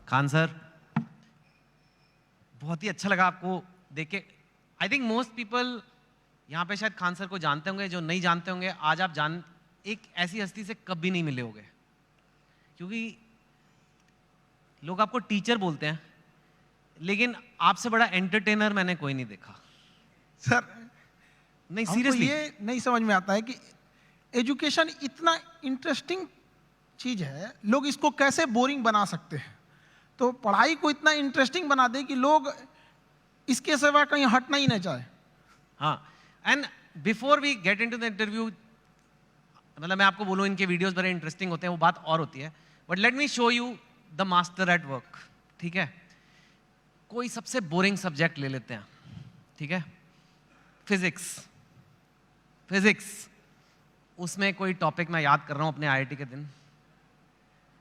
Khan sir, बहुत ही अच्छा लगा आपको देख के। आई थिंक मोस्ट पीपल यहाँ पे शायद खान सर को जानते होंगे, जो नहीं जानते होंगे आज आप एक ऐसी हस्ती से कभी नहीं मिले होंगे, क्योंकि लोग आपको टीचर बोलते हैं, लेकिन आपसे बड़ा एंटरटेनर मैंने कोई नहीं देखा सर। नहीं, हमको सीरियसली ये नहीं समझ में आता है कि एजुकेशन इतना इंटरेस्टिंग चीज है, लोग इसको कैसे बोरिंग बना सकते हैं। तो पढ़ाई को इतना इंटरेस्टिंग बना दे कि लोग इसके सिवा कहीं हटना ही नहीं चाहे। हाँ, and before we get into the interview, मतलब मैं आपको बोलूँ इनके वीडियोस बड़े इंटरेस्टिंग होते हैं, वो बात और होती है, but let me show you the master at work. ठीक है, कोई सबसे बोरिंग सब्जेक्ट ले लेते हैं, ठीक है, फिजिक्स। उसमें कोई टॉपिक मैं याद कर रहा हूं अपने आईआईटी के दिन,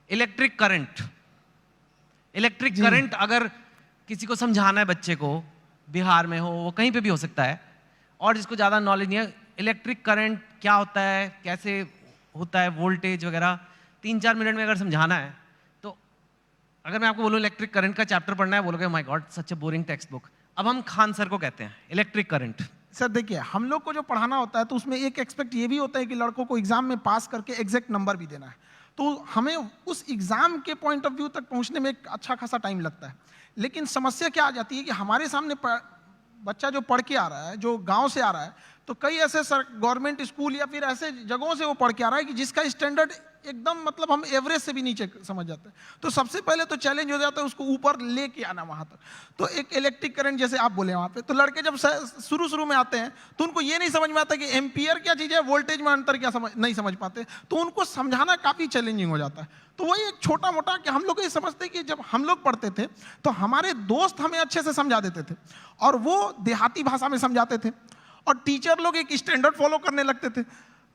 इलेक्ट्रिक करंट अगर किसी को समझाना है बच्चे को, बिहार में हो, वो कहीं पे भी हो सकता है, और जिसको ज़्यादा नॉलेज नहीं है, इलेक्ट्रिक करंट क्या होता है, कैसे होता है, वोल्टेज वगैरह 3-4 मिनट में अगर समझाना है, तो अगर मैं आपको बोलूँ इलेक्ट्रिक करंट का चैप्टर पढ़ना है, बोलोगे my God such A boring text book. अब हम खान सर को कहते हैं इलेक्ट्रिक करंट। सर देखिए, हम लोग को जो पढ़ाना होता है तो उसमें एक एक्सपेक्ट ये भी होता है कि लड़कों को एग्जाम में पास करके एग्जैक्ट नंबर भी देना है, तो हमें उस एग्जाम के पॉइंट ऑफ व्यू तक पहुंचने में एक अच्छा खासा टाइम लगता है। लेकिन समस्या क्या आ जाती है कि हमारे सामने बच्चा जो पढ़ के आ रहा है, जो गांव से आ रहा है, तो कई ऐसे गवर्नमेंट स्कूल या फिर ऐसे जगहों से वो पढ़ के आ रहा है कि जिसका स्टैंडर्ड एकदम मतलब हम एवरेज से भी नीचे समझ जाते हैं। तो सबसे पहले तो चैलेंज हो जाता है उसको ऊपर लेके आना वहां तक। तो एक इलेक्ट्रिक करंट जैसे आप बोले वहां पे, तो लड़के जब शुरू में आते हैं तो उनको ये नहीं समझ में आता कि एम्पियर क्या चीज है, वोल्टेज में अंतर क्या नहीं समझ पाते, तो उनको समझाना काफी चैलेंजिंग हो जाता है। तो वही एक छोटा मोटा कि हम लोग ये समझते कि जब हम लोग पढ़ते थे तो हमारे दोस्त हमें अच्छे से समझा देते थे, और वो देहाती भाषा में समझाते थे, और टीचर लोग एक स्टैंडर्ड फॉलो करने लगते थे।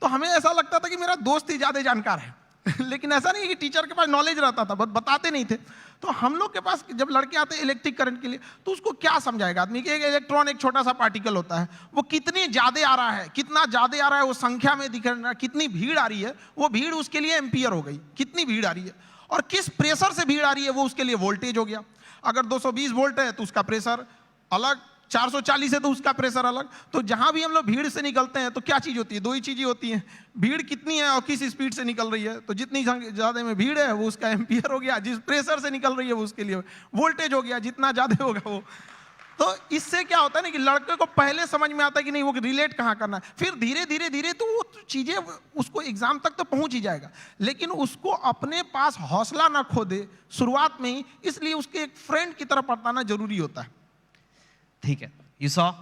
तो हमें ऐसा लगता था कि मेरा दोस्त ही ज्यादा जानकार है लेकिन ऐसा नहीं है कि टीचर के पास नॉलेज रहता था, बस बताते नहीं थे। तो हम लोग के पास जब लड़के आते हैं इलेक्ट्रिक करंट के लिए, तो उसको क्या समझाएगा आदमी कि एक इलेक्ट्रॉन एक छोटा सा पार्टिकल होता है, वो कितनी ज्यादा आ रहा है, कितना ज्यादा आ रहा है, वो संख्या में दिख रहा है, कितनी भीड़ आ रही है, वो भीड़ उसके लिए एम्पियर हो गई, कितनी भीड़ आ रही है, और किस प्रेशर से भीड़ आ रही है वो उसके लिए वोल्टेज हो गया। अगर 220 वोल्ट है तो उसका प्रेशर अलग, 440 है तो उसका प्रेशर अलग। तो जहां भी हम लोग भीड़ से निकलते हैं तो क्या चीज होती है, दो ही चीजें होती हैं, भीड़ कितनी है और किस स्पीड से निकल रही है। तो जितनी ज्यादा में भीड़ है वो उसका एम्पियर हो गया, जिस प्रेशर से निकल रही है वो उसके लिए वोल्टेज हो गया, जितना ज्यादा होगा वो। तो इससे क्या होता है ना कि लड़के को पहले समझ में आता है कि नहीं वो रिलेट कहाँ करना है, फिर धीरे धीरे तो वो चीजें उसको एग्जाम तक तो पहुंच ही जाएगा, लेकिन उसको अपने पास हौसला ना खो दे शुरुआत में ही, इसलिए उसके एक फ्रेंड की तरह पढ़ाना जरूरी होता है। ठीक है, यू सॉ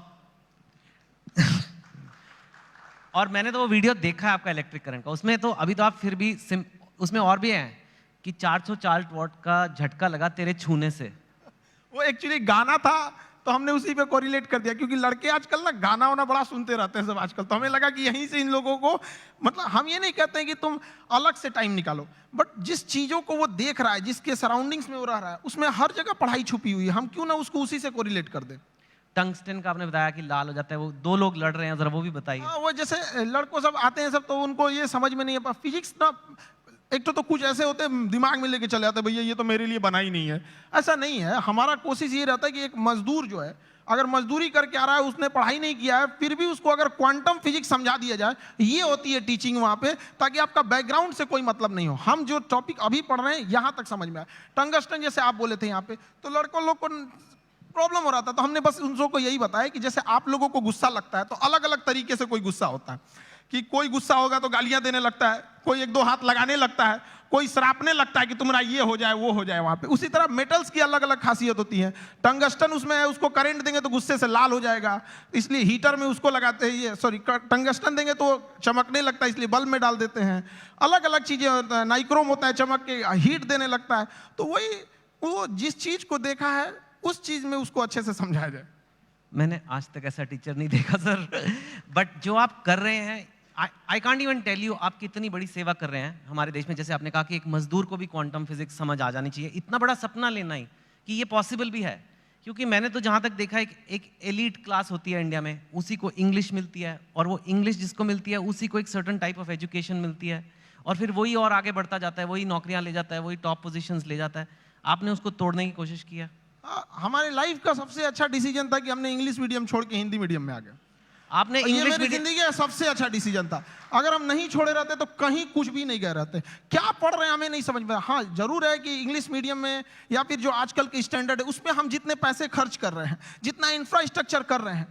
और मैंने तो वो वीडियो देखा है आपका इलेक्ट्रिक करंट का, उसमें तो अभी तो आप फिर भी उसमें और भी है कि 440 वॉट का झटका लगा तेरे छूने से। वो एक्चुअली गाना था तो हमने उसी पे कोरिलेट कर दिया, क्योंकि लड़के आजकल ना गाना वाना बड़ा सुनते रहते हैं सब आजकल, तो हमें लगा कि यहीं से इन लोगों को, मतलब हम ये नहीं कहते हैं कि तुम अलग से टाइम निकालो, बट जिस चीजों को वो देख रहा है, जिसके सराउंडिंग्स में वो रह रहा है, उसमें हर जगह पढ़ाई छुपी हुई है, हम क्यों ना उसको उसी से कोरिलेट कर दें। टंगस्टन का आपने बताया कि लाल हो जाता है, वो दो लोग लड़ रहे हैं, जरा वो भी बताइए। वो जैसे लड़कों सब आते हैं सब, तो उनको ये समझ में नहीं है फिजिक्स ना, एक तो कुछ ऐसे होते हैं दिमाग में लेके चले आते हैं, भैया ये तो मेरे लिए बना ही नहीं है। ऐसा नहीं है, हमारा कोशिश ये रहता है कि एक मजदूर जो है अगर मजदूरी करके आ रहा है, उसने पढ़ाई नहीं किया है, फिर भी उसको अगर क्वांटम फिजिक्स समझा दिया जाए, ये होती है टीचिंग वहां पे, ताकि आपका बैकग्राउंड से कोई मतलब नहीं हो, हम जो टॉपिक अभी पढ़ रहे हैं यहां तक समझ में आए। टंगस्टन जैसे आप बोले थे यहाँ पे, तो लड़कों लोग को प्रॉब्लम हो रहा था, तो हमने बस उन को यही बताया कि जैसे आप लोगों को गुस्सा लगता है तो अलग अलग तरीके से कोई गुस्सा होता है, कि कोई गुस्सा होगा तो गालियां देने लगता है, कोई एक दो हाथ लगाने लगता है, कोई सरापने लगता है कि तुम्हारा ये हो जाए वो हो जाए वहां पे। उसी तरह मेटल्स की अलग अलग खासियत होती है। टंगस्टन उसमें है, उसको करंट देंगे तो गुस्से से लाल हो जाएगा, इसलिए हीटर में उसको लगाते हैं, ये सॉरी टंगस्टन देंगे तो चमकने लगता है, इसलिए बल्ब में डाल देते हैं। अलग अलग चीजें होता है, नाइक्रोम होता है, चमक के हीट देने लगता है। तो वही वो जिस चीज को देखा है उस चीज में उसको अच्छे से समझाया जाए। मैंने आज तक ऐसा टीचर नहीं देखा सर, बट जो आप कर रहे हैं, I can't even tell you, आप कितनी बड़ी सेवा कर रहे हैं हमारे देश में। जैसे आपने कहा कि एक मजदूर को भी क्वांटम फिजिक्स समझ आ जानी चाहिए, इतना बड़ा सपना लेना ही कि ये पॉसिबल भी है। क्योंकि मैंने तो जहाँ तक देखा एक एलीट क्लास होती है इंडिया में, उसी को इंग्लिश मिलती है, और वो इंग्लिश जिसको मिलती है उसी को एक सर्टन टाइप ऑफ एजुकेशन मिलती है, और फिर वही और आगे बढ़ता जाता है, वही नौकरियां ले जाता है, वही टॉप पोजीशंस ले जाता है। आपने उसको तोड़ने की कोशिश किया? हमारे लाइफ का सबसे अच्छा डिसीजन था कि हमने इंग्लिश मीडियम छोड़ के हिंदी मीडियम में आ गए। आपने ये इंग्लिश मेरी मीडियम जिंदगी का सबसे अच्छा डिसीजन था। अगर हम नहीं छोड़े रहते तो कहीं कुछ भी नहीं गए रहते। क्या पढ़ रहे हैं हमें नहीं समझ में। हाँ जरूर है कि इंग्लिश मीडियम में या फिर जो आजकल के स्टैंडर्ड है उसमें हम जितने पैसे खर्च कर रहे हैं, जितना इंफ्रास्ट्रक्चर कर रहे हैं,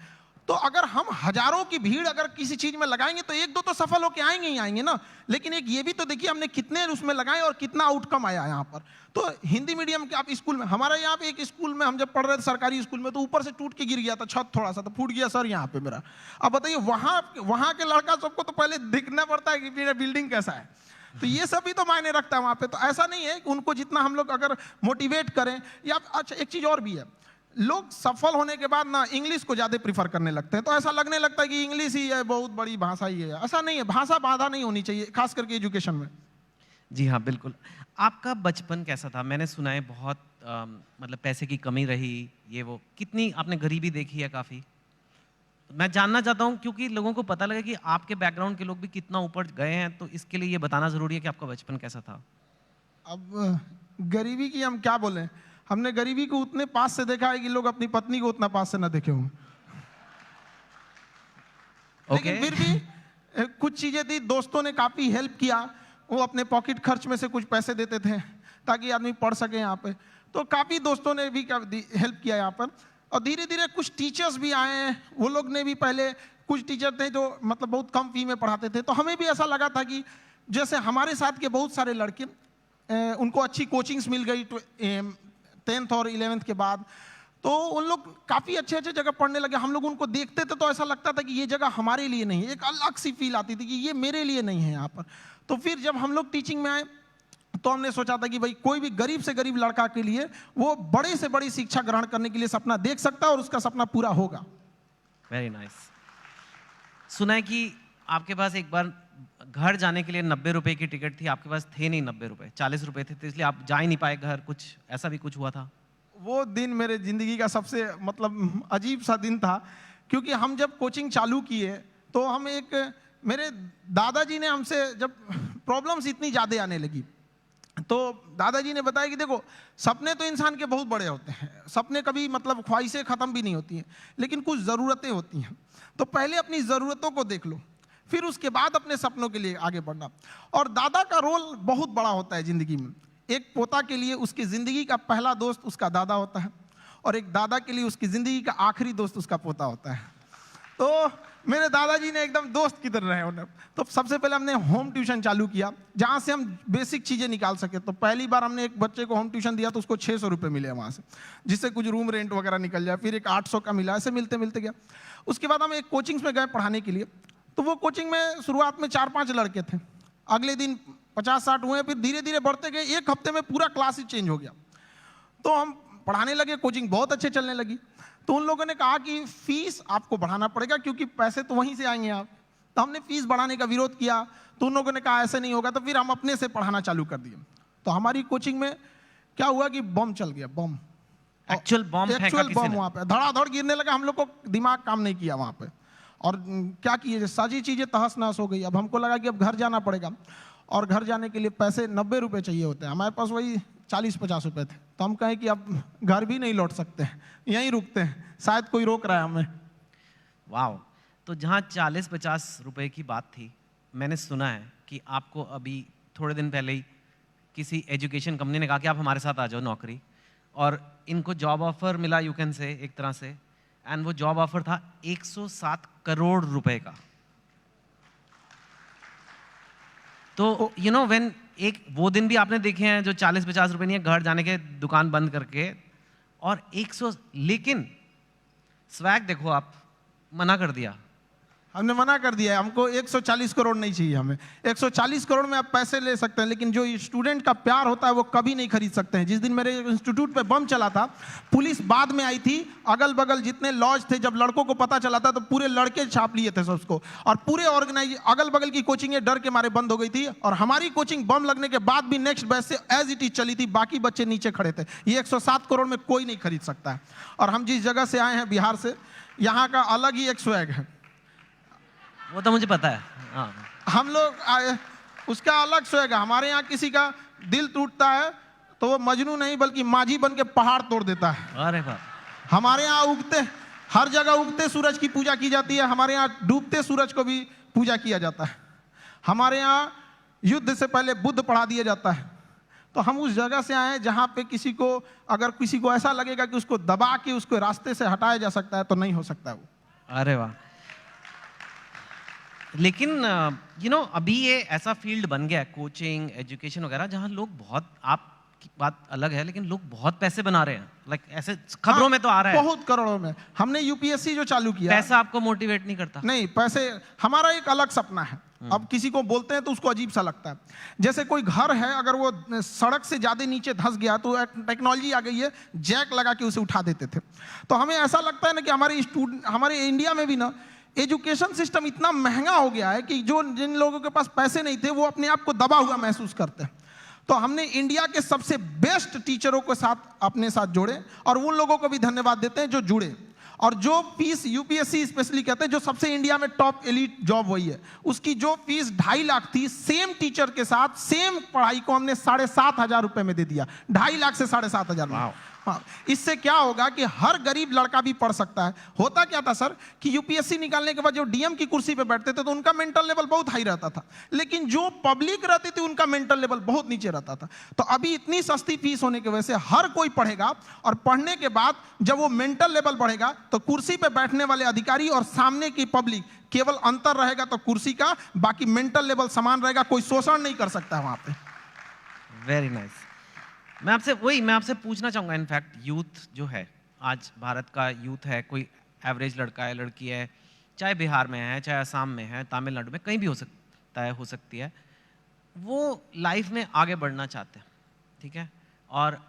तो अगर हम हजारों की भीड़ अगर किसी चीज में लगाएंगे तो एक दो तो सफल होके आएंगे ही आएंगे ना। लेकिन एक ये भी तो देखिए हमने कितने उसमें लगाए और कितना आउटकम आया यहाँ पर। तो हिंदी मीडियम के आप स्कूल में, हमारे यहाँ पे एक स्कूल में हम जब पढ़ रहे थे सरकारी स्कूल में, तो ऊपर से टूट के गिर गया था छत थोड़ा सा, तो फूट गया सर यहाँ पे मेरा। अब बताइए वहाँ के लड़का सबको तो पहले दिखना पड़ता है कि मेरा बिल्डिंग कैसा है। तो ये सब भी तो मायने रखता है वहाँ पे। तो ऐसा नहीं है कि उनको जितना हम लोग अगर मोटिवेट करें या अच्छा एक चीज और भी है, लोग सफल होने के बाद ना इंग्लिश को ज्यादा प्रीफर करने लगते हैं। तो ऐसा लगने लगता है कि इंग्लिश ही है, बहुत बड़ी भाषा ही है। ऐसा नहीं है, भाषा बाधा नहीं होनी चाहिए, खास करके एजुकेशन में। जी हाँ बिल्कुल। आपका बचपन कैसा था? मैंने सुना है बहुत मतलब पैसे की कमी रही, ये वो, कितनी आपने गरीबी देखी है काफ़ी। मैं जानना चाहता हूँ क्योंकि लोगों को पता लगे कि आपके बैकग्राउंड के लोग भी कितना ऊपर गए हैं, तो इसके लिए ये बताना ज़रूरी है कि आपका बचपन कैसा था। अब गरीबी की हम क्या बोलें, हमने गरीबी को उतने पास से देखा है कि लोग अपनी पत्नी को उतना पास से ना देखे होंगे। लेकिन फिर भी कुछ चीजें थी, दोस्तों ने काफी हेल्प किया। वो अपने पॉकेट खर्च में से कुछ पैसे देते थे ताकि आदमी पढ़ सके यहाँ पे। तो काफी दोस्तों ने भी हेल्प किया यहाँ पर। और धीरे धीरे कुछ टीचर्स भी आए हैं, वो लोग ने भी, पहले कुछ टीचर थे जो मतलब बहुत कम फी में पढ़ाते थे। तो हमें भी ऐसा लगा था कि जैसे हमारे साथ के बहुत सारे लड़के उनको अच्छी कोचिंग्स मिल गई 10th और 11th के बाद, तो उन लोग काफ़ी अच्छे अच्छे जगह पढ़ने लगे। हम लोग उनको देखते थे तो ऐसा लगता था कि ये जगह हमारे लिए नहीं है, एक अलग सी फील आती थी कि ये मेरे लिए नहीं है यहाँ पर। तो फिर जब हम लोग टीचिंग में आए तो हमने सोचा था कि भाई कोई भी गरीब से गरीब लड़का के लिए वो बड़े से बड़ी शिक्षा ग्रहण करने के लिए सपना देख सकता है और उसका सपना पूरा होगा। Very nice. सुना है कि आपके पास एक बार घर जाने के लिए 90 रुपए की टिकट थी, आपके पास थे नहीं 90 रुपए, 40 रुपए थे, तो इसलिए आप जा ही नहीं पाए घर, कुछ ऐसा भी कुछ हुआ था? वो दिन मेरे जिंदगी का सबसे मतलब अजीब सा दिन था, क्योंकि हम जब कोचिंग चालू किए तो हम मेरे दादाजी ने हमसे, जब प्रॉब्लम्स इतनी ज़्यादा आने लगी तो दादाजी ने बताया कि देखो सपने तो इंसान के बहुत बड़े होते हैं, सपने कभी मतलब ख्वाहिशें ख़त्म भी नहीं होती हैं, लेकिन कुछ ज़रूरतें होती हैं। तो पहले अपनी ज़रूरतों को देख लो, फिर उसके बाद अपने सपनों के लिए आगे बढ़ना। और दादा का रोल बहुत बड़ा होता है ज़िंदगी में। एक पोता के लिए उसकी ज़िंदगी का पहला दोस्त उसका दादा होता है, और एक दादा के लिए उसकी ज़िंदगी का आखिरी दोस्त उसका पोता होता है। तो मेरे दादाजी ने एकदम दोस्त की तरह रहे उन्हें। तो सबसे पहले हमने होम ट्यूशन चालू किया, जहाँ से हम बेसिक चीज़ें निकाल सके। तो पहली बार हमने एक बच्चे को होम ट्यूशन दिया तो उसको 600 रुपये मिले वहाँ से, जिससे कुछ रूम रेंट वगैरह निकल जाए। फिर एक 800 का मिला, ऐसे मिलते मिलते गया। उसके बाद हम एक कोचिंग्स में गए पढ़ाने के लिए। तो वो कोचिंग में शुरुआत में 4-5 लड़के थे, अगले दिन 50-60 हुए, फिर धीरे धीरे बढ़ते गए। एक हफ्ते में पूरा क्लास ही चेंज हो गया। तो हम पढ़ाने लगे, कोचिंग बहुत अच्छे चलने लगी। तो उन लोगों ने कहा कि फीस आपको बढ़ाना पड़ेगा क्योंकि पैसे तो वहीं से आएंगे आप। तो हमने फीस बढ़ाने का विरोध किया, तो उन लोगों ने कहा ऐसे नहीं होगा। तो फिर हम अपने से पढ़ाना चालू कर दिए। तो हमारी कोचिंग में क्या हुआ कि बम चल गया, बम, एक्चुअल बम वहाँ पे धड़ाधड़ गिरने लगा। हम लोग को दिमाग काम नहीं किया वहाँ पे, और क्या किए, सारी चीज़ें तहस नहस हो गई। अब हमको लगा कि अब घर जाना पड़ेगा, और घर जाने के लिए पैसे 90 रुपये चाहिए होते हैं, हमारे पास वही 40-50 रुपये थे। तो हम कहें कि अब घर भी नहीं लौट सकते, यहीं रुकते हैं, शायद कोई रोक रहा है हमें। वाह। तो जहाँ 40-50 रुपए की बात थी, मैंने सुना है कि आपको अभी थोड़े दिन पहले ही किसी एजुकेशन कंपनी ने कहा कि आप हमारे साथ आ जाओ नौकरी, और इनको जॉब ऑफर मिला, यू कैन से, एक तरह से। एंड वो जॉब ऑफर था 107 करोड़ रुपए का। तो यू नो व्हेन, एक वो दिन भी आपने देखे हैं जो 40-50 रुपए नहीं है, घर जाने के दुकान बंद करके, और 100, लेकिन स्वैग देखो, आप मना कर दिया। हमने मना कर दिया है, हमको 140 करोड़ नहीं चाहिए। हमें 140 करोड़ में आप पैसे ले सकते हैं, लेकिन जो स्टूडेंट का प्यार होता है वो कभी नहीं खरीद सकते हैं। जिस दिन मेरे इंस्टीट्यूट पे बम चला था, पुलिस बाद में आई थी, अगल बगल जितने लॉज थे, जब लड़कों को पता चला था तो पूरे लड़के छाप लिए थे सबको, और पूरे ऑर्गेनाइज अगल बगल की कोचिंगें डर के मारे बंद हो गई थी। और हमारी कोचिंग बम लगने के बाद भी नेक्स्ट बैच से एज इट इज चली थी, बाकी बच्चे नीचे खड़े थे। ये 107 करोड़ में कोई नहीं खरीद सकता है। और हम जिस जगह से आए हैं, बिहार से, यहाँ का अलग ही एक स्वैग है। वो तो मुझे पता है। हाँ। हम लोग उसका अलग सोएगा। हमारे यहाँ किसी का दिल टूटता है तो वो मजनू नहीं बल्कि माझी बन के पहाड़ तोड़ देता है। अरे वाह, हमारे यहाँ हर जगह उगते सूरज की पूजा की जाती है, हमारे यहाँ डूबते सूरज को भी पूजा किया जाता है। हमारे यहाँ युद्ध से पहले बुद्ध पढ़ा दिया जाता है। तो हम उस जगह से आए जहाँ पे अगर किसी को ऐसा लगेगा कि उसको दबा के उसको रास्ते से हटाया जा सकता है तो नहीं हो सकता वो। अरे वाह। लेकिन अभी ये ऐसा फील्ड बन गया है, कोचिंग, एजुकेशन वगैरह, जहाँ लोग बहुत, आपकी बात अलग है, लेकिन लोग बहुत पैसे बना रहे हैं। लाइक ऐसे खबरों में तो आ रहा है बहुत करोड़ों में। हमने यूपीएससी जो चालू किया, पैसा आपको मोटिवेट नहीं करता? नहीं, पैसे हमारा एक अलग सपना है। अब किसी को बोलते हैं तो उसको अजीब सा लगता है। जैसे कोई घर है, अगर वो सड़क से ज्यादा नीचे धंस गया तो टेक्नोलॉजी आ गई है, जैक लगा के उसे उठा देते थे। तो हमें ऐसा लगता है ना कि हमारे इंडिया में भी ना एजुकेशन सिस्टम इतना महंगा हो गया है कि जिन लोगों के पास पैसे नहीं थे वो अपने आप को दबा हुआ महसूस करते हैं। तो हमने इंडिया के सबसे बेस्ट टीचरों के साथ अपने साथ जोड़े और उन लोगों को भी धन्यवाद देते हैं जो जुड़े। और जो फीस यूपीएससी स्पेशली कहते हैं, जो सबसे इंडिया में टॉप एलीट जॉब वही है, उसकी जो फीस 2.5 लाख थी, सेम टीचर के साथ सेम पढ़ाई को हमने 7,500 रुपए में दे दिया। 2.5 लाख से 7,500 में। हाँ, इससे क्या होगा कि हर गरीब लड़का भी पढ़ सकता है। होता क्या था सर कि यूपीएससी निकालने के बाद जो डीएम की कुर्सी पे बैठते थे तो उनका मेंटल लेवल बहुत हाई रहता था, लेकिन जो पब्लिक रहती थी उनका मेंटल लेवल बहुत नीचे रहता था। तो अभी इतनी सस्ती फीस होने की वजह से हर कोई पढ़ेगा, और पढ़ने के बाद जब वो मेंटल लेवल बढ़ेगा तो कुर्सी पे बैठने वाले अधिकारी और सामने की पब्लिक, केवल अंतर रहेगा तो कुर्सी का, बाकी मेंटल लेवल समान रहेगा, कोई शोषण नहीं कर सकता है वहां पे। Very nice. मैं आपसे पूछना चाहूँगा, इनफैक्ट यूथ जो है आज, भारत का यूथ है, कोई एवरेज लड़का है, लड़की है, चाहे बिहार में है, चाहे असम में है, तमिलनाडु में, कहीं भी हो सकती है, वो लाइफ में आगे बढ़ना चाहते हैं, ठीक है, और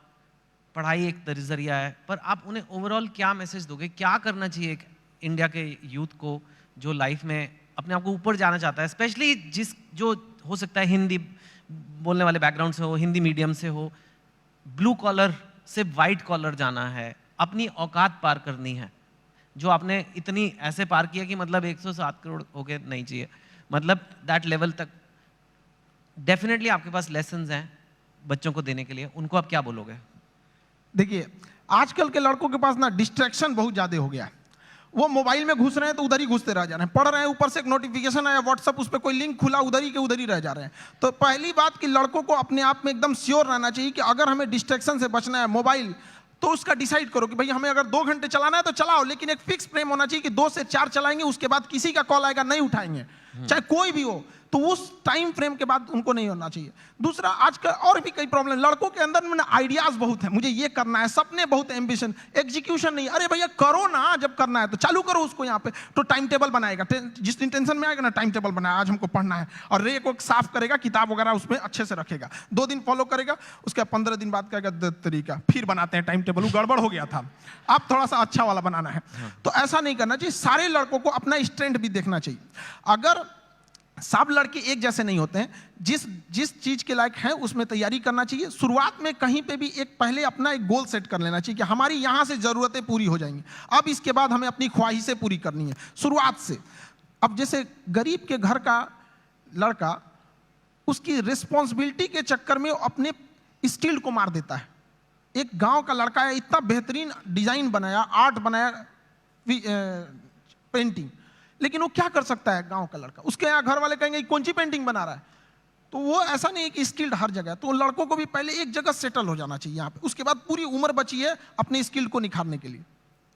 पढ़ाई एक जरिया है, पर आप उन्हें ओवरऑल क्या मैसेज दोगे? क्या करना चाहिए इंडिया के यूथ को जो लाइफ में अपने आप को ऊपर जाना चाहता है, स्पेशली जो हो सकता है हिंदी बोलने वाले बैकग्राउंड से हो, हिंदी मीडियम से हो, ब्लू कॉलर से वाइट कॉलर जाना है, अपनी औकात पार करनी है, जो आपने इतनी ऐसे पार किया कि मतलब 107 करोड़ हो गए नहीं चाहिए, मतलब दैट लेवल तक डेफिनेटली आपके पास लेसन्स हैं बच्चों को देने के लिए, उनको आप क्या बोलोगे? देखिए, आजकल के लड़कों के पास ना डिस्ट्रैक्शन बहुत ज्यादा हो गया है। वो मोबाइल में घुस रहे हैं तो उधर ही घुसते रह जा रहे हैं, पढ़ रहे हैं, ऊपर से एक नोटिफिकेशन आया व्हाट्सएप, उस पर कोई लिंक खुला, उधर ही के उधर ही रह जा रहे हैं। तो पहली बात कि लड़कों को अपने आप में एकदम श्योर रहना चाहिए कि अगर हमें डिस्ट्रैक्शन से बचना है मोबाइल, तो उसका डिसाइड करो कि भाई हमें अगर 2 घंटे चलाना है तो चलाओ, लेकिन एक फिक्स फ्रेम होना चाहिए कि 2 से 4 चलाएंगे, उसके बाद किसी का कॉल आएगा नहीं उठाएंगे, चाहे कोई भी हो, तो उस टाइम फ्रेम के बाद उनको नहीं होना चाहिए। दूसरा, आजकल और भी कई प्रॉब्लम, लड़कों के अंदर में आइडियाज बहुत है, मुझे ये करना है, सपने बहुत, एम्बिशन, एग्जीक्यूशन नहीं। अरे भैया करो ना, जब करना है तो चालू करो उसको। यहाँ पे तो टाइम टेबल बनाएगा, जिस दिन टेंशन में आएगा ना, टाइम टेबल बनाया, आज हमको पढ़ना है, और रे को साफ करेगा, किताब वगैरह उसमें अच्छे से रखेगा, 2 दिन फॉलो करेगा, उसके 15 दिन बाद कहेगा तरीका फिर बनाते हैं टाइम टेबल, वो गड़बड़ हो गया था, अब थोड़ा सा अच्छा वाला बनाना है। तो ऐसा नहीं करना चाहिए। सारे लड़कों को अपना स्ट्रेंथ भी देखना चाहिए। अगर सब लड़के एक जैसे नहीं होते हैं, जिस चीज के लायक हैं उसमें तैयारी करना चाहिए। शुरुआत में कहीं पे भी पहले अपना एक गोल सेट कर लेना चाहिए कि हमारी यहां से जरूरतें पूरी हो जाएंगी, अब इसके बाद हमें अपनी ख्वाहिशें पूरी करनी है शुरुआत से। अब जैसे गरीब के घर का लड़का उसकी रिस्पॉन्सिबिलिटी के चक्कर में अपने स्किल को मार देता है। एक गांव का लड़का है, इतना बेहतरीन डिजाइन बनाया, आर्ट बनाया, पेंटिंग, लेकिन वो क्या कर सकता है गांव का लड़का? उसके यहाँ घर वाले कहेंगे कौन सी पेंटिंग बना रहा है। तो वो ऐसा नहीं है कि स्किल्ड हर जगह। तो लड़कों को भी पहले एक जगह सेटल हो जाना चाहिए यहाँ पे, उसके बाद पूरी उम्र बची है अपने स्किल को निखारने के लिए।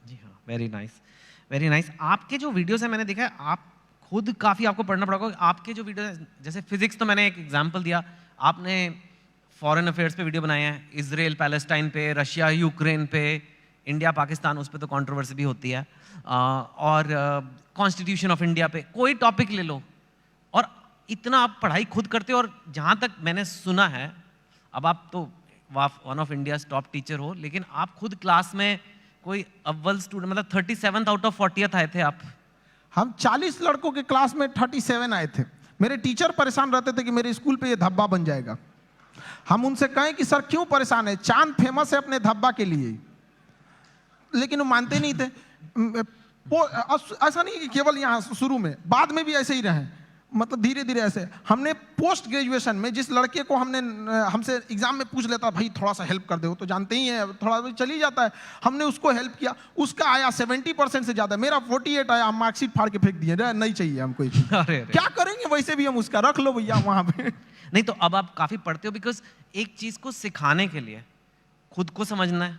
जी हाँ, वेरी नाइस, वेरी नाइस। आपके जो वीडियोस है मैंने देखा है, आप खुद काफ़ी आपको पढ़ना पड़ेगा। आपके जो वीडियो जैसे फिजिक्स, तो मैंने एक एग्जाम्पल दिया, आपने फॉरेन अफेयर्स पे वीडियो बनाए हैं, इजराइल पैलेस्टाइन पे, रशिया यूक्रेन पे, इंडिया पाकिस्तान, उस पर तो कंट्रोवर्सी भी होती है, और कॉन्स्टिट्यूशन ऑफ इंडिया पे, कोई टॉपिक ले लो, और इतना आप पढ़ाई खुद करते हो। और जहाँ तक मैंने सुना है, अब आप तो one of India top teacher हो, लेकिन आप खुद क्लास में कोई अव्वल स्टूडेंट, मतलब 37 आउट ऑफ 40 आए थे आप। हम 40 लड़कों के क्लास में 37 आए थे। मेरे टीचर परेशान रहते थे कि मेरे स्कूल पे ये धब्बा बन जाएगा। हम उनसे कहें कि सर क्यों परेशान है, चांद फेमस है अपने धब्बा के लिए, लेकिन वो मानते नहीं थे। ऐसा नहीं कि केवल यहाँ शुरू में, बाद में भी ऐसे ही रहे। मतलब धीरे धीरे ऐसे हमने पोस्ट ग्रेजुएशन में जिस लड़के को हमसे एग्जाम में पूछ लेता भाई थोड़ा सा हेल्प कर दे, वो तो जानते ही हैं थोड़ा तो चल ही जाता है, हमने उसको हेल्प किया, उसका आया 70% से ज्यादा, मेरा 48 आया, हम मार्कशीट फाड़ के फेंक दिए, नहीं चाहिए हमको ये चीज़। अरे क्या करेंगे, वैसे भी हम उसका रख लो भैया वहां पे। नहीं तो अब आप काफी पढ़ते हो, बिकॉज एक चीज को सिखाने के लिए खुद को समझना है,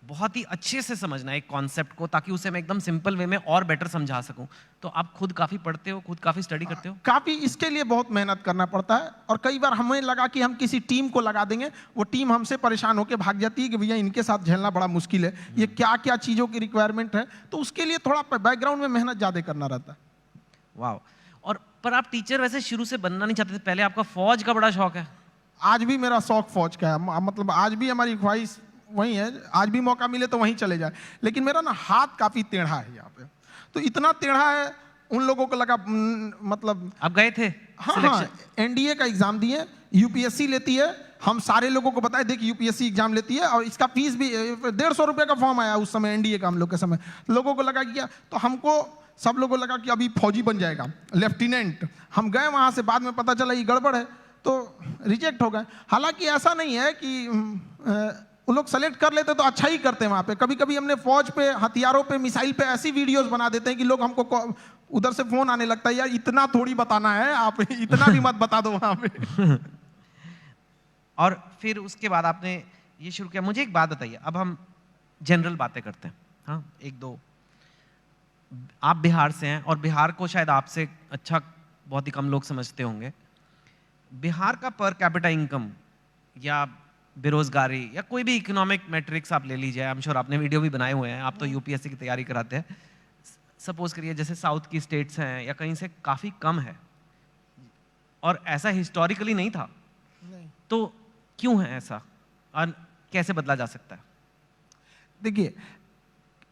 बहुत ही अच्छे से समझना है एक कॉन्सेप्ट को, ताकि उसे मैं एकदम सिंपल वे में और बेटर समझा सकूं। तो आप खुद काफी पढ़ते हो, खुद काफी स्टडी करते हो? काफी, इसके लिए बहुत मेहनत करना पड़ता है, और कई बार हमें लगा कि हम किसी टीम को लगा देंगे, वो टीम हमसे परेशान होकर भाग जाती है कि भैया इनके साथ झेलना बड़ा मुश्किल है, ये क्या क्या चीजों की रिक्वायरमेंट है, तो उसके लिए थोड़ा बैकग्राउंड में मेहनत ज्यादा करना रहता है। वाह। और पर आप टीचर वैसे शुरू से बनना नहीं चाहते थे, पहले आपका फौज का बड़ा शौक है? आज भी मेरा शौक फौज का है, मतलब आज भी हमारी ख्वाहिश वही है, आज भी मौका मिले तो वहीं चले जाए, लेकिन मेरा ना हाथ काफी टेढ़ा है यहाँ पे, तो इतना टेढ़ा है उन लोगों को लगा, मतलब आप गए थे? हाँ, एनडीए का एग्जाम दिए, यूपीएससी लेती है, हम सारे लोगों को बताए देखिए यूपीएससी एग्जाम लेती है, और इसका फीस भी 150 रुपये का फॉर्म आया उस समय एनडीए का, हम लोग के समय, लोगों को लगा कि तो हमको सब लोगों को लगा कि अभी फौजी बन जाएगा, लेफ्टिनेंट। हम गए वहां से, बाद में पता चला ये गड़बड़ है, तो रिजेक्ट हो गए। हालांकि ऐसा नहीं है कि वो लोग सेलेक्ट कर लेते तो अच्छा ही करते हैं वहाँ पे, कभी कभी हमने फौज पे, हथियारों पे, मिसाइल पे ऐसी वीडियोस बना देते हैं कि लोग हमको उधर से फोन आने लगता है, यार इतना थोड़ी बताना है, आप इतना भी मत बता दो वहाँ पे। और फिर उसके बाद आपने ये शुरू किया। मुझे एक बात बताइए, अब हम जनरल बातें करते हैं, हाँ एक दो। आप बिहार से हैं, और बिहार को शायद आपसे अच्छा बहुत ही कम लोग समझते होंगे। बिहार का पर कैपिटा इनकम या बेरोजगारी या कोई भी इकोनॉमिक मैट्रिक्स आप ले लीजिए, आई एम श्योर आपने वीडियो भी बनाए हुए हैं, आप तो यूपीएससी की तैयारी कराते हैं। सपोज करिए जैसे साउथ की स्टेट्स हैं या कहीं से काफ़ी कम है, और ऐसा हिस्टोरिकली नहीं था, तो क्यों है ऐसा और कैसे बदला जा सकता है? देखिए,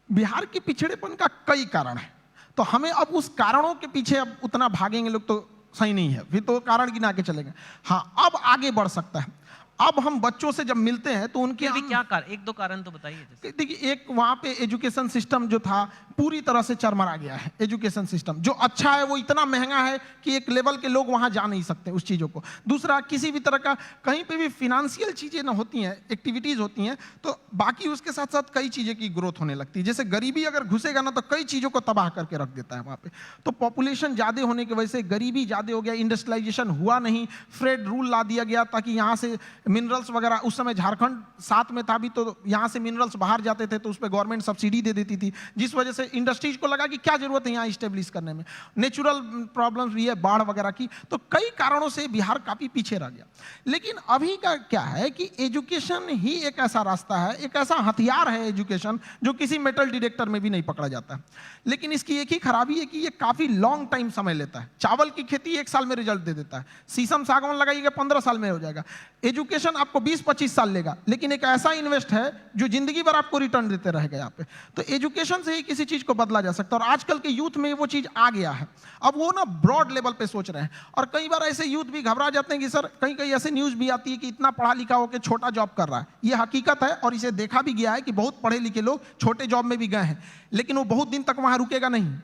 बिहार के पिछड़ेपन का कई कारण है, तो हमें अब उस कारणों के पीछे अब उतना भागेंगे लोग तो सही नहीं है, फिर तो कारण गिना के चलेंगे। हाँ, अब आगे बढ़ सकता है। अब हम बच्चों से जब मिलते हैं तो उनके क्या कारण, एक दो कारण तो बताइए। देखिए, एक वहाँ पे एजुकेशन सिस्टम जो था पूरी तरह से चरमरा गया है। एजुकेशन सिस्टम जो अच्छा है वो इतना महंगा है कि एक लेवल के लोग वहाँ जा नहीं सकते उस चीज़ों को। दूसरा, किसी भी तरह का कहीं पे भी फिनेंशियल चीज़ें ना होती हैं, एक्टिविटीज़ होती हैं, तो बाकी उसके साथ साथ कई चीज़ें की ग्रोथ होने लगती है। जैसे गरीबी अगर घुसेगा ना तो कई चीज़ों को तबाह करके रख देता है वहाँ पे। तो पॉपुलेशन ज़्यादा होने की वजह से गरीबी ज़्यादा हो गया, इंडस्ट्रियलाइजेशन हुआ नहीं, फ्रेड रूल ला दिया गया ताकि यहाँ से मिनरल्स वगैरह, उस समय झारखंड साथ में था भी, तो यहाँ से मिनरल्स बाहर जाते थे तो उस पर गवर्नमेंट सब्सिडी दे देती थी, जिस वजह से इंडस्ट्रीज को लगा कि क्या जरूरत है यहाँ स्टेब्लिश करने में। नेचुरल प्रॉब्लम्स भी है, बाढ़ वगैरह की, तो कई कारणों से बिहार काफी पीछे रह गया। लेकिन अभी का क्या है कि एजुकेशन ही एक ऐसा रास्ता है, एक ऐसा हथियार है एजुकेशन, जो किसी मेटल डिटेक्टर में भी नहीं पकड़ा जाता है। लेकिन इसकी एक ही खराबी है कि ये काफी लॉन्ग टाइम समय लेता है। चावल की खेती 1 साल में रिजल्ट दे देता है, शीशम सागवान लगाइएगा 15 साल में हो जाएगा। एजुकेशन आपको 20-25 साल लेगा, लेकिन एक ऐसा इन्वेस्ट है जो जिंदगी भर आपको रिटर्न देते रहेगा यहाँ पे। तो एजुकेशन से ही किसी चीज को बदला जा सकता है, और आजकल के यूथ में वो चीज आ गया है। अब वो ना ब्रॉड लेवल पे सोच रहे हैं, और कई बार ऐसे यूथ भी घबरा जाते हैं कि सर, कहीं कहीं ऐसे न्यूज भी आती है कि इतना पढ़ा लिखा होकर छोटा जॉब कर रहा है। ये हकीकत है, और इसे देखा भी गया है कि बहुत पढ़े लिखे लोग छोटे जॉब में भी गए हैं, लेकिन वो बहुत दिन तक वहां रुकेगा नहीं,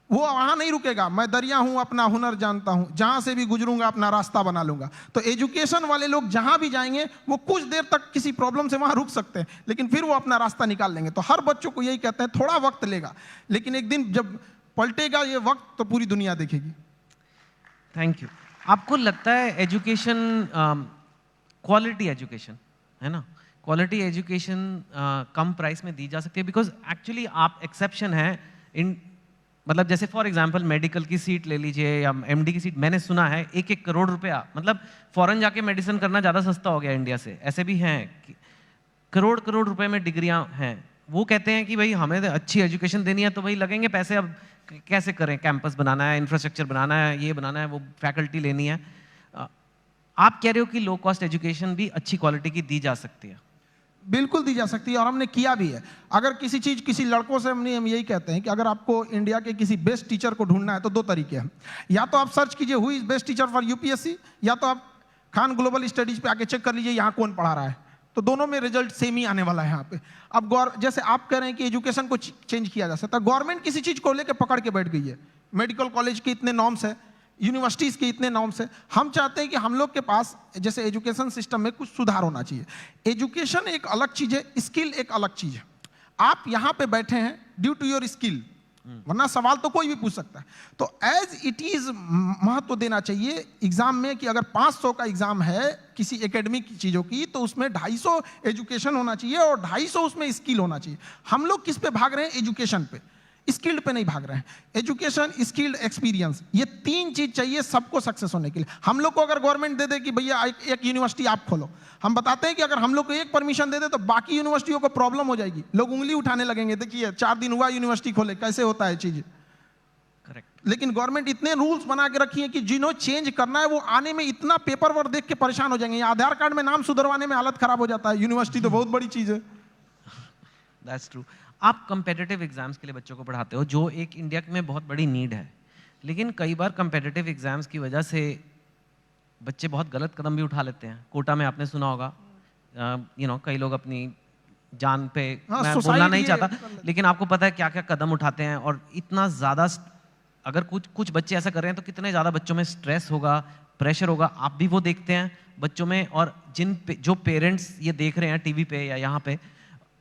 वो वहां नहीं रुकेगा। मैं दरिया हूं, अपना हुनर जानता हूं, जहां से भी गुजरूंगा अपना रास्ता बना लूंगा। तो एजुकेशन वाले लोग जहां भी जाएंगे वो कुछ देर तक किसी प्रॉब्लम से वहां रुक सकते हैं, लेकिन फिर वो अपना रास्ता निकाल लेंगे। तो हर बच्चों को यही कहते हैं, थोड़ा वक्त लेगा, लेकिन एक दिन जब पलटेगा ये वक्त तो पूरी दुनिया देखेगी। Thank you. आपको लगता है एजुकेशन, क्वालिटी एजुकेशन है ना, क्वालिटी एजुकेशन कम प्राइस में दी जा सकती है? बिकॉज एक्चुअली आप एक्सेप्शन है इन, मतलब जैसे फॉर एग्जांपल मेडिकल की सीट ले लीजिए या एमडी की सीट, मैंने सुना है 1-1 करोड़ रुपया, मतलब फॉरेन जाके मेडिसिन करना ज़्यादा सस्ता हो गया इंडिया से। ऐसे भी हैं कि करोड़ रुपए में डिग्रियां हैं। वो कहते हैं कि भाई हमें अच्छी एजुकेशन देनी है तो भाई लगेंगे पैसे, अब कैसे करें, कैंपस बनाना है, इंफ्रास्ट्रक्चर बनाना है, ये बनाना है, वो फैकल्टी लेनी है। आप कह रहे हो कि लो कॉस्ट एजुकेशन भी अच्छी क्वालिटी की दी जा सकती है? बिल्कुल दी जा सकती है, और हमने किया भी है। अगर किसी चीज़, किसी लड़कों से हम यही कहते हैं कि अगर आपको इंडिया के किसी बेस्ट टीचर को ढूंढना है तो 2 तरीके हैं। या तो आप सर्च कीजिए who is best teacher for UPSC, या तो आप खान ग्लोबल स्टडीज पे आके चेक कर लीजिए यहाँ कौन पढ़ा रहा है, तो दोनों में रिजल्ट सेम ही आने वाला है यहाँ पे। अब जैसे आप कह रहे हैं कि एजुकेशन को चेंज किया जा सकता है, गवर्नमेंट किसी चीज़ को लेकर पकड़ के बैठ गई है। मेडिकल कॉलेज के इतने नॉर्म्स है, यूनिवर्सिटीज़ के इतने नॉर्म्स है। हम चाहते हैं कि हम लोग के पास जैसे एजुकेशन सिस्टम में कुछ सुधार होना चाहिए। एजुकेशन एक अलग चीज़ है, स्किल एक अलग चीज़ है। आप यहाँ पे बैठे हैं ड्यू टू योर स्किल, वरना सवाल तो कोई भी पूछ सकता है। तो एज इट इज़ महत्व देना चाहिए एग्जाम में कि अगर 500 का एग्जाम है किसी एकेडमिक चीज़ों की, तो उसमें 250 एजुकेशन होना चाहिए और 250 उसमें स्किल होना चाहिए। हम लोग किस पे भाग रहे हैं? एजुकेशन पे, स्किल्ड पे नहीं भाग रहे हैं। एजुकेशन, स्किल्ड, एक्सपीरियंस, ये 3 चीज चाहिए सबको सक्सेस होने के लिए। हम लोग को अगर गवर्नमेंट दे दे कि भैया एक यूनिवर्सिटी आप खोलो, हम बताते हैं कि अगर हम लोग को एक परमिशन दे दे तो बाकी यूनिवर्सिटियों को प्रॉब्लम हो जाएगी, लोग उंगली उठाने लगेंगे, देखिए 4 दिन हुआ यूनिवर्सिटी खोले, कैसे होता है चीज। करेक्ट। लेकिन गवर्नमेंट इतने रूल्स बना के रखी है कि जिन्हों चेंज करना है वो आने में इतना पेपर वर्क देख के परेशान हो जाएंगे। आधार कार्ड में नाम सुधरवाने में हालत खराब हो जाता है, यूनिवर्सिटी तो बहुत बड़ी चीज है। That's true. आप कंपेटिटिव एग्जाम्स के लिए बच्चों को पढ़ाते हो, जो एक इंडिया में बहुत बड़ी नीड है, लेकिन कई बार कंपेटिटिव एग्जाम्स की वजह से बच्चे बहुत गलत कदम भी उठा लेते हैं। कोटा में आपने सुना होगा, कई लोग अपनी जान पे, मैं बोलना नहीं चाहता, लेकिन आपको पता है क्या क्या कदम उठाते हैं। और इतना ज़्यादा अगर कुछ बच्चे ऐसा कर रहे हैं तो कितने ज़्यादा बच्चों में स्ट्रेस होगा, प्रेशर होगा। आप भी वो देखते हैं बच्चों में, और जो पेरेंट्स ये देख रहे हैं टीवी पे या यहाँ पे,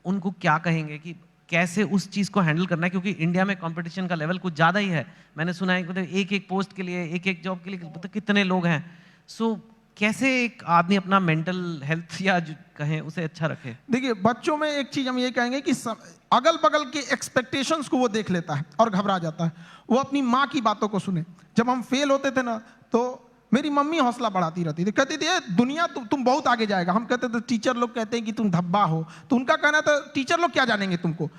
उनको क्या कहेंगे कि कैसे उस चीज़ को हैंडल करना है? क्योंकि इंडिया में कंपटीशन का लेवल कुछ ज़्यादा ही है। मैंने सुना है मतलब एक पोस्ट के लिए, एक जॉब के लिए मतलब कितने लोग हैं। सो कैसे एक आदमी अपना मेंटल हेल्थ या कहें उसे अच्छा रखे? देखिए, बच्चों में एक चीज हम ये कहेंगे कि अगल बगल के एक्सपेक्टेशंस को वो देख लेता है और घबरा जाता है। वो अपनी माँ की बातों को सुने। जब हम फेल होते थे ना, तो मेरी मम्मी हौसला बढ़ाती रहती थी, कहती थी दुनिया तुम बहुत आगे जाएगा। हम कहते थे टीचर लोग कहते हैं कि तुम धब्बा हो, तो उनका कहना था टीचर लोग क्या जानेंगे तुमको,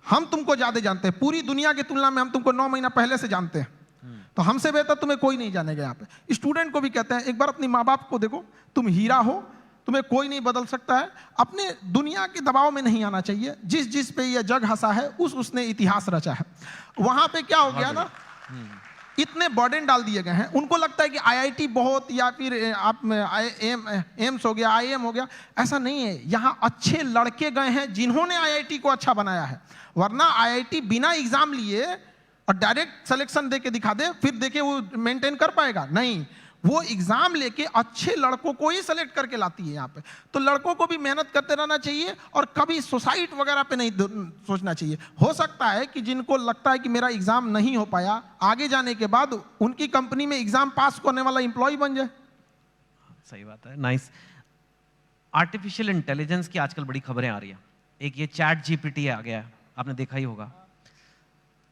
हम तुमको ज्यादा जानते हैं, पूरी दुनिया की तुलना में हम तुमको 9 महीना पहले से जानते हैं, तो हमसे बेहतर तुम्हें कोई नहीं जानेगा। यहाँ पे स्टूडेंट को भी कहते हैं एक बार अपनी माँ बाप को देखो, तुम हीरा हो, तुम्हें कोई नहीं बदल सकता है। अपने दुनिया के दबाव में नहीं आना चाहिए। जिस पे ये जग हंसा है उसने इतिहास रचा है। वहां पे क्या हो गया ना, इतने बर्डन डाल दिए गए हैं। उनको लगता है कि आईआईटी बहुत, या फिर आप एम्स हो गया, आईएम हो गया। ऐसा नहीं है। यहाँ अच्छे लड़के गए हैं जिन्होंने आईआईटी को अच्छा बनाया है। वरना आईआईटी बिना एग्जाम लिए और डायरेक्ट सिलेक्शन दे के दिखा दे, फिर देखे वो मेंटेन कर पाएगा? नहीं, वो एग्जाम लेके अच्छे लड़कों को ही सेलेक्ट करके लाती है यहाँ पे। तो लड़कों को भी मेहनत करते रहना चाहिए और कभी सुसाइड वगैरह पे नहीं सोचना चाहिए। हो सकता है कि जिनको लगता है कि मेरा एग्जाम नहीं हो पाया, आगे जाने के बाद उनकी कंपनी में एग्जाम पास करने वाला एम्प्लॉय बन जाए। सही बात है, नाइस। आर्टिफिशियल इंटेलिजेंस की आजकल बड़ी खबरें आ रही है। एक ये चैट जीपीटी आ गया है, आपने देखा ही होगा।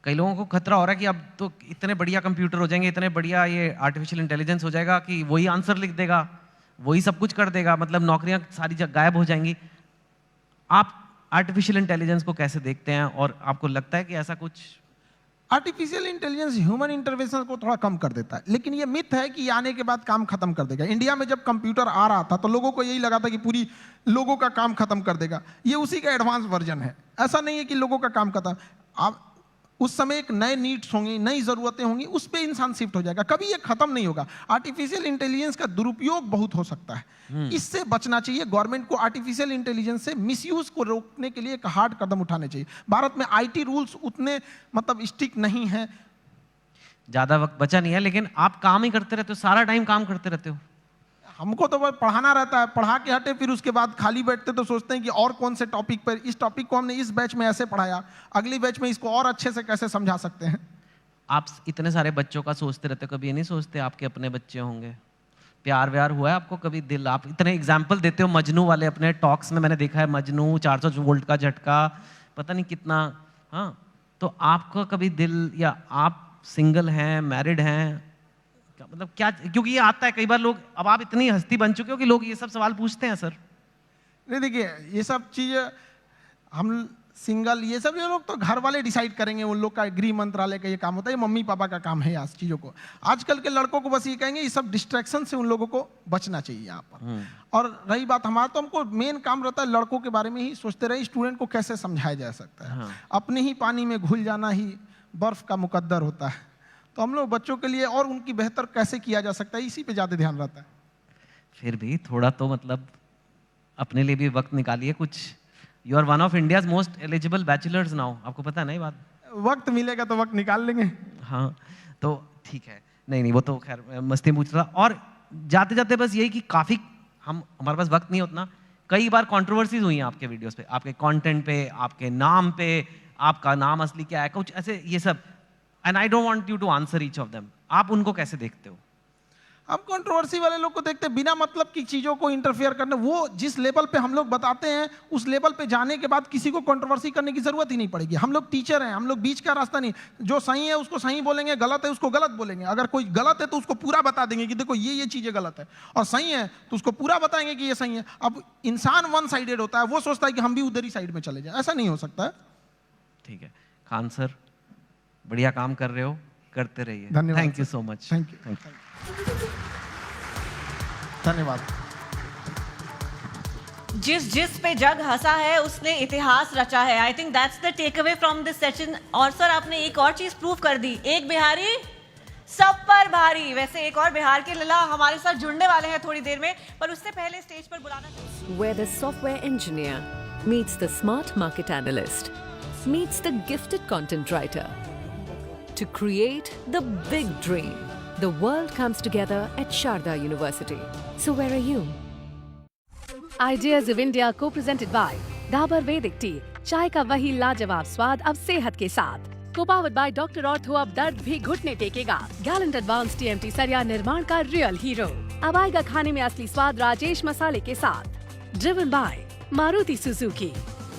कई लोगों को खतरा हो रहा है कि अब तो इतने बढ़िया कंप्यूटर हो जाएंगे, इतने बढ़िया ये आर्टिफिशियल इंटेलिजेंस हो जाएगा कि वही आंसर लिख देगा, वही सब कुछ कर देगा, मतलब नौकरियां सारी जगह गायब हो जाएंगी। आप आर्टिफिशियल इंटेलिजेंस को कैसे देखते हैं, और आपको लगता है कि ऐसा कुछ? आर्टिफिशियल इंटेलिजेंस ह्यूमन इंटरवेंशन को थोड़ा कम कर देता है, लेकिन ये मिथ है कि आने के बाद काम खत्म कर देगा। इंडिया में जब कंप्यूटर आ रहा था तो लोगों को यही लगा था कि पूरी लोगों का काम खत्म कर देगा। ये उसी का एडवांस वर्जन है। ऐसा नहीं है कि लोगों का काम खत्म। आप उस समय एक नए नीड्स होंगी, नई जरूरतें होंगी, उस पर इंसान शिफ्ट हो जाएगा। कभी ये खत्म नहीं होगा। आर्टिफिशियल इंटेलिजेंस का दुरुपयोग बहुत हो सकता है, इससे बचना चाहिए। गवर्नमेंट को आर्टिफिशियल इंटेलिजेंस से मिसयूज को रोकने के लिए एक हार्ड कदम उठाने चाहिए। भारत में आईटी रूल्स उतने मतलब स्ट्रिक्ट नहीं है। ज्यादा वक्त बचा नहीं है, लेकिन आप काम ही करते रहते हो, सारा टाइम काम करते रहते हो। हमको तो पढ़ाना रहता है, पढ़ा के हटे, फिर उसके बाद खाली बैठते तो सोचते हैं कि और कौन से टॉपिक पर, इस टॉपिक को हमने इस बैच में ऐसे पढ़ाया, अगली बैच में इसको और अच्छे से कैसे समझा सकते हैं। आप इतने सारे बच्चों का सोचते रहते हो, कभी ये नहीं सोचते आपके अपने बच्चे होंगे? प्यार व्यार हुआ है आपको कभी? दिल, आप इतने एग्जाम्पल देते हो मजनू वाले अपने टॉक्स में, मैंने देखा है मजनू, 400 वोल्ट का झटका, पता नहीं कितना। हाँ, तो आपका कभी दिल, या आप सिंगल हैं, मैरिड हैं, मतलब क्या? क्योंकि ये आता है कई बार, लोग, अब आप इतनी हस्ती बन चुके हो कि लोग ये सब सवाल पूछते हैं सर। नहीं, देखिए ये सब चीज़ हम सिंगल, ये सब ये लोग तो घर वाले डिसाइड करेंगे, उन लोग का गृह मंत्रालय का ये काम होता है, ये मम्मी पापा का काम है यार चीज़ों को। आजकल के लड़कों को बस ये कहेंगे, ये सब डिस्ट्रैक्शन से उन लोगों को बचना चाहिए यहाँ पर। और रही बात हमारा, तो हमको मेन काम रहता है लड़कों के बारे में ही सोचते रहे, स्टूडेंट को कैसे समझाया जा सकता है। अपने ही पानी में घुल जाना ही बर्फ का मुकद्दर होता है। तो हम लोग बच्चों के लिए और उनकी बेहतर कैसे किया जा सकता है, इसी पे ज़्यादा ध्यान रहता है। फिर भी थोड़ा तो मतलब अपने लिए भी वक्त निकालिए कुछ। You are one of India's most eligible bachelors now, आपको पता है ना ये बात? वक्त मिलेगा तो वक्त निकाल लेंगे। हाँ, तो ठीक है। नहीं वो तो खैर मैं मस्ती में पूछ रहा था। और जाते जाते बस यही कि काफ़ी हमारे पास वक्त नहीं उतना, कई बार कंट्रोवर्सीज हुई हैं आपके वीडियोस पे, आपके कंटेंट पे, आपके नाम पे, आपका नाम असली क्या है, कुछ ऐसे ये सब, and I don't want you to answer each of them. आप उनको कैसे देखते हो? हम कंट्रोवर्सी वाले लोग को देखते हैं, बिना मतलब की चीज़ों को इंटरफेयर करने, वो जिस लेवल पे हम लोग बताते हैं उस लेवल पे जाने के बाद किसी को कंट्रोवर्सी करने की ज़रूरत ही नहीं पड़ेगी। हम लोग टीचर हैं, हम लोग बीच का रास्ता नहीं, जो सही है उसको सही बोलेंगे, गलत है उसको गलत बोलेंगे। अगर कोई गलत है तो उसको पूरा बता देंगे कि देखो ये चीज़ें गलत है, और सही है तो उसको पूरा बताएंगे कि ये सही है। अब इंसान वन साइडेड होता है, वो सोचता है कि हम भी उधर ही साइड में चले जाए, ऐसा नहीं हो सकता है। ठीक है खान सर, बढ़िया काम कर रहे हो, करते रहिए। धन्यवाद thank you sir. So much. Thank you, धन्यवाद। जिस पे जग हंसा है उसने इतिहास रचा है। I think that's the takeaway from this session. और सर आपने एक और चीज प्रूव कर दी, एक बिहारी सब पर भारी। वैसे एक और बिहार के लला हमारे साथ जुड़ने वाले हैं थोड़ी देर में, पर उससे पहले स्टेज पर बुलाना चाहिए। Where the software engineer meets the smart market analyst, meets the gifted content writer. To create the big dream, the world comes together at Sharda University. So where are you? Ideas of India co-presented by Dabur Vedic Tea, चाय का वही लाजवाब स्वाद अब सेहत के साथ। Co-powered by Dr. Ortho, अब दर्द भी घुटने टेकेगा। Gallant Advanced TMT सरिया निर्माण का रियल हीरो। अब आएगा खाने में असली स्वाद राजेश मसाले के साथ। Driven by Maruti Suzuki.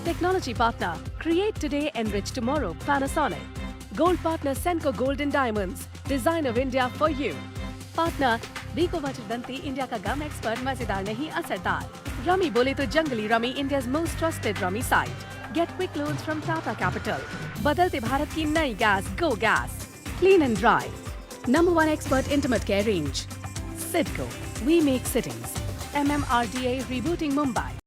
Technology partner, create today, enrich tomorrow, Panasonic. Gold partner, Senco Gold and Diamonds, design of India for you. Partner, Vico Vachdanti, India का गम एक्सपर्ट, मजेदार नहीं असरदार। रमी बोले तो जंगली rummy, India's most trusted rummy site. Get quick loans from Tata Capital. बदलते भारत की नई gas, Go Gas. Clean and dry. Number 1 expert intimate care range. Sidco, we make sittings. MMRDA rebooting Mumbai.